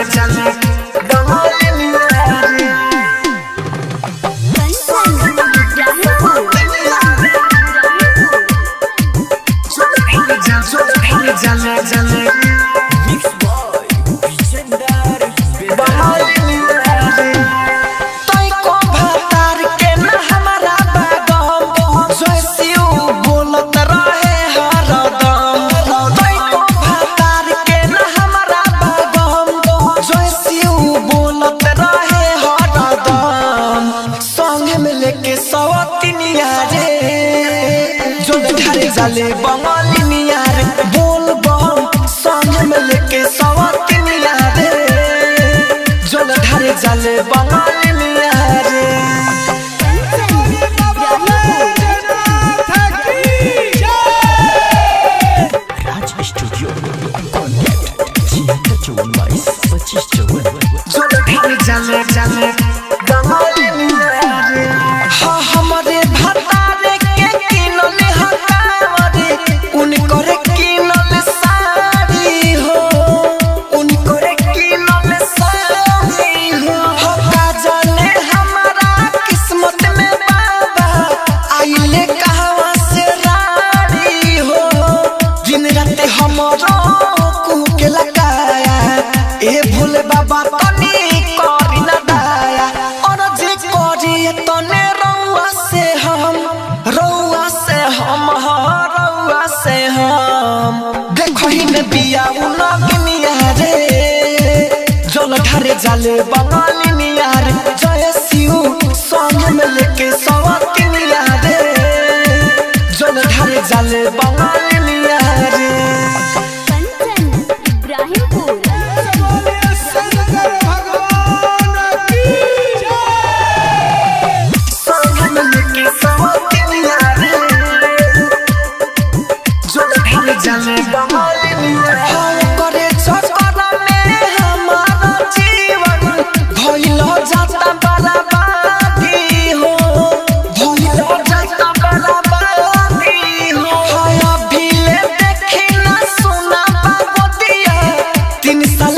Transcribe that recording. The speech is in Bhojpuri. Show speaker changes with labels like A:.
A: चले बंगालिनिया रे चले मिक्स बॉय विजेंदर बंगालिनिया रे तोय को भातार के न हमारा बागम जैसियो बोलत रहे हरदम तोय को भातार के न हमारा बागम जैसियो बोलत रहे हरदम संग में लेके सवतिनिया रे जो घरे जाले बंगालिनिया रे बोल बम संग में लेके सवतिनिया रे जो घरे जाले बंगालिनिया रे
B: राज स्टूडियो कॉन्टैक्ट 76242554
A: जो घरे जाले बंगालिनिया रे हाँ हमारे भतारे के किनल हकावरे उनकर किनल साड़ी हो उनकर किनल साड़ी हो का जाने हमारा किस्मत में बाबा आइले कहवा से रानी हो दिन रात हमरो कुके लगाया ए भोले बाबा तनी करी ना दाया और जे करी तने रउआ से हम देखो ही में बिया उनगिनिया रे जल ढारे जाले बंगालिनिया रे जय शिव संग में लेके सवतिनिया रे जल ढारे जाले बंगालिनिया रे संग में लेके सवतिनिया रे जल ढारे जाले बंगालिनिया रे करे चक्कर में हमारा जीवन भइल जाता बर्बादी हो भइल जाता बर्बादी हो हाय अभी ले देखी ना सुना पागोदिया 3 साल